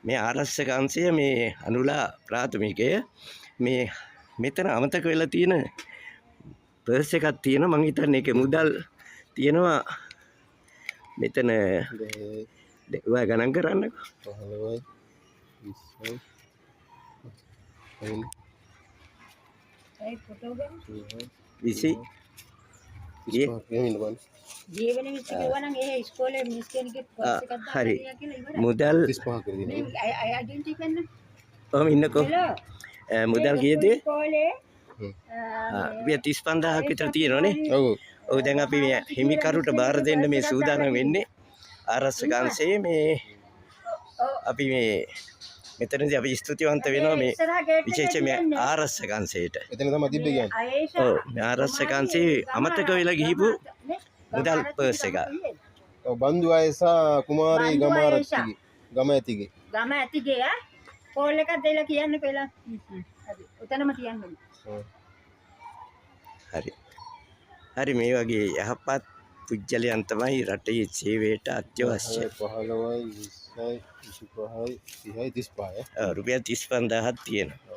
මේ ආරක්ෂක අංශය මේ අනුලා ප්‍රාථමිකය මේ මෙතන අමතක වෙලා තියෙන පර්ස් එකක් තියෙනවා මං හිතන්නේ ඒකේ මුදල් තියෙනවා මෙතන ඔයා ගණන් කරන්නකෝ 15යි 20යි ඒ ෆොටෝ ගන්න 20 ජීවන විශ්ව කියවනම් ඒ ඉස්කෝලේ මිස් කෙනෙක්ගේ පර්ස් එකක් දාලා හරි කියලා ඉවරයි. මුදල් 35 කරගෙන මේ අයිඩෙන්ටිටි පෙන්න. ඔහම ඉන්නකෝ මුදල් කීයද ඉස්කෝලේ රුපියල් 35000ක් විතර තියෙනවනේ ඔව් ඔව් දැන් අපි මේ හිමිකරුට බාර දෙන්න මේ සූදානම් වෙන්නේ ආරක්ෂක අංශයේ මේ අපි මේ මෙතනදී අපි ස්තුතිවන්ත වෙනවා මේ විශේෂයෙන් මේ ආරක්ෂක අංශයට. එතන තමයි තිබ්බේ කියන්නේ ඔව් මේ ආරක්ෂක අංශයේ අමතක වෙලා ගිහිපු මුදල් පර්ස් එක. ඔව් බන්දු අයසා කුමාරී ගමාරච්චිගේ ගම ඇතිගේ ගම ඇතිගේ ආ කෝල් එකක් දෙලා කියන්න කියලා. හරි. උතනම කියන්න. හරි. හරි මේ වගේ යහපත් පුජ්‍යලයන් තමයි රටේ සේවයට අත්‍යවශ්‍ය. 15යි 20යි 25යි 30යි 35යි රුපියල් 35000ක් තියෙනවා.